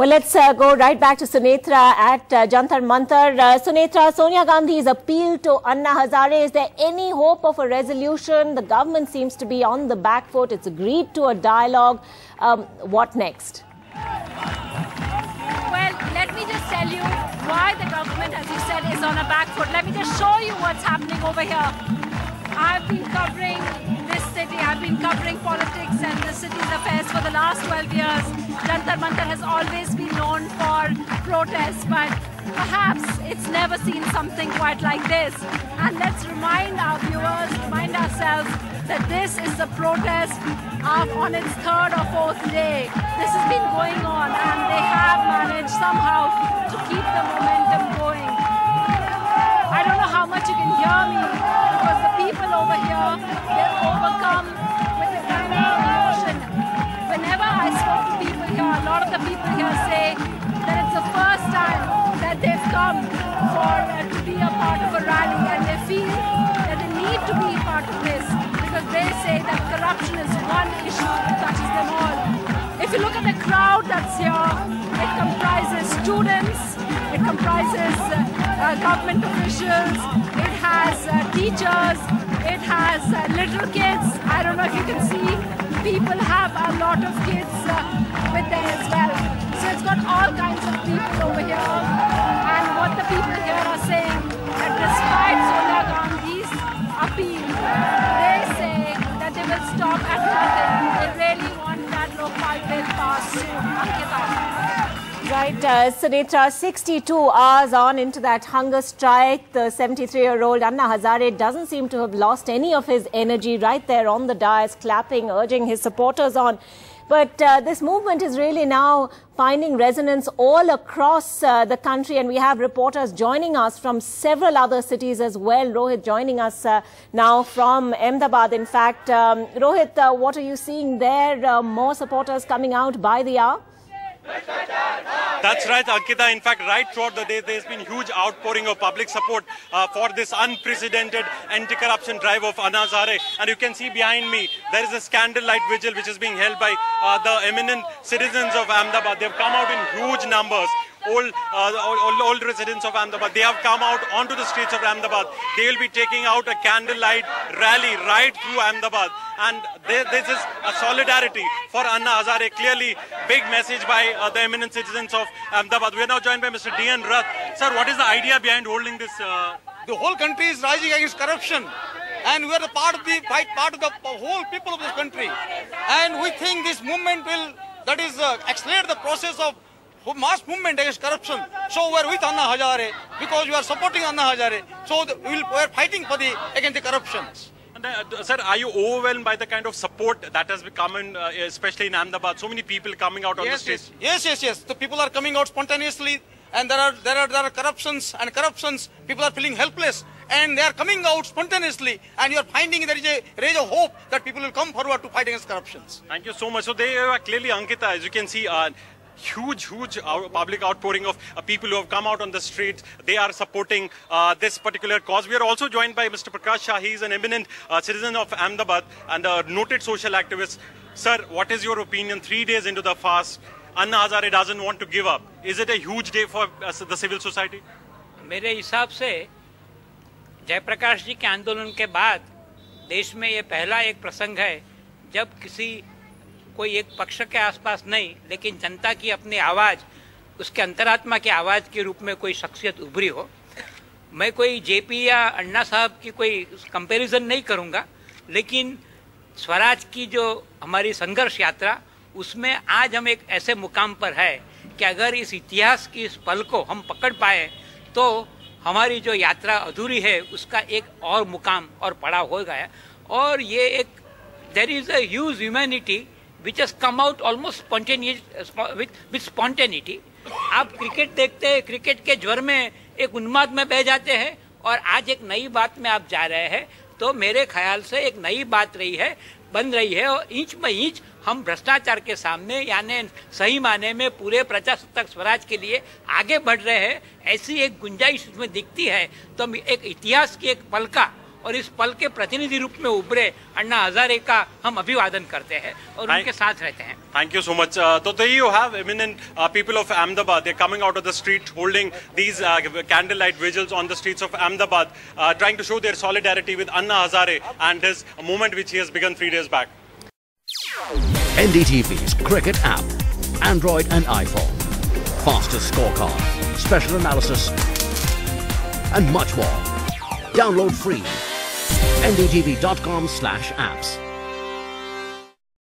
Well, let's go right back to Sunetra at Jantar Mantar. Sunetra, Sonia Gandhi's appeal to Anna Hazare, is there any hope of a resolution? The government seems to be on the back foot. It's agreed to a dialogue. What next? Well, let me just tell you why the government, as you said, is on a back foot. Let me just show you what's happening over here. I've been covering this city, I've been covering politics and the city's affairs for the last 12 years. Jantar Mantar has always been known for protests, but perhaps it's never seen something quite like this. And let's remind our viewers, remind ourselves that this is the protest on its third or fourth day. This has been going on and they have managed somehow to keep the momentum going. I don't know how much you can hear me because the people over here, they're overcome with a kind of emotion. Whenever I spoke to people here, a lot of the people here say that it's the first time that they've come to be a part of a rally, and they feel that they need to be part of this because they say that corruption is one issue that touches them all. If you look at the crowd that's here, it comprises students, it comprises government officials, it has teachers, it has little kids. I don't know if you can see, people have a lot of kids with them as well. So it's got all kinds of people over here. And what the people here are saying, that despite Sonia Gandhi's appeal, they say that they will stop at nothing. They really want that Lokpal bill passed soon. Ankita. Right, Sunetra, 62 hours on into that hunger strike, the 73-year-old Anna Hazare doesn't seem to have lost any of his energy right there on the dais, clapping, urging his supporters on. But this movement is really now finding resonance all across the country, and we have reporters joining us from several other cities as well. Rohit joining us now from Ahmedabad. In fact, Rohit, what are you seeing there? More supporters coming out by the hour? That's right, Ankita. In fact, right throughout the day, there's been huge outpouring of public support for this unprecedented anti-corruption drive of Anna Hazare. And you can see behind me, there is a candlelight vigil which is being held by the eminent citizens of Ahmedabad. They've come out in huge numbers. Old residents of Ahmedabad, they have come out onto the streets of Ahmedabad. They will be taking out a candlelight rally right through Ahmedabad. And this is a solidarity for Anna Hazare. Clearly, big message by the eminent citizens of Ahmedabad. We are now joined by Mr. D.N. Rath. Sir, what is the idea behind holding this? The whole country is rising against corruption. And we are part of the whole people of this country. And we think this movement will, accelerate the process of mass movement against corruption. So we are with Anna Hazare because we are supporting Anna Hazare. So we are fighting for against the corruption. And, sir, are you overwhelmed by the kind of support that has become, especially in Ahmedabad? So many people coming out on the streets. Yes. The people are coming out spontaneously, and there are corruptions, people are feeling helpless, and they are coming out spontaneously, and you are finding there is a ray of hope that people will come forward to fight against corruptions. Thank you so much. So they are clearly, Ankita, as you can see, huge public outpouring of people who have come out on the streets. They are supporting this particular cause. We are also joined by Mr. Prakash Shah. He is an eminent citizen of Ahmedabad and a noted social activist. Sir, what is your opinion? 3 days into the fast, Anna Hazare doesn't want to give up. Is it a huge day for the civil society? मेरे हिसाब से जयप्रकाश जी के आंदोलन के बाद देश में ये पहला एक प्रसंग है जब कोई एक पक्ष के आसपास नहीं, लेकिन जनता की अपनी आवाज़, उसके अंतरात्मा की आवाज़ के रूप में कोई शख्सियत उभरी हो। मैं कोई जेपी या अन्ना साहब की कोई कंपैरिजन नहीं करूँगा, लेकिन स्वराज की जो हमारी संघर्ष यात्रा, उसमें आज हम एक ऐसे मुकाम पर है कि अगर इस इतिहास की इस पल को हम पकड़ पाए तो हमारी जो यात्रा अधूरी है उसका एक और मुकाम और पड़ाव हो गया। और ये एक there is a huge humanity which has come out almost spontaneous with spontaneity. आप क्रिकेट देखते हैं, क्रिकेट के ज्वर में एक उन्माद में बह जाते हैं, और आज एक नई बात में आप जा रहे हैं, तो मेरे ख्याल से एक नई बात बन रही है, और इंच में इंच हम भ्रष्टाचार के सामने, यानी सही माने में पूरे प्रजासत्ताक स्वराज के लिए आगे बढ़ रहे हैं, ऐसी एक गुंजाइश इसमें दिखती है। तो एक इतिहास की एक पल का और इस पल के प्रतिनिधि रूप में उभरे अन्ना हजारे का हम अभिवादन करते हैं और उनके साथ रहते हैं. Thank you so much. So there you have eminent people of Ahmedabad. They're coming out of the street holding these candlelight vigils on the streets of Ahmedabad, trying to show their solidarity with Anna Hazare and his movement which he has begun 3 days back. NDTV's cricket app, Android and iPhone, fastest scorecard, special analysis and much more. Download free. ndtv.com/apps.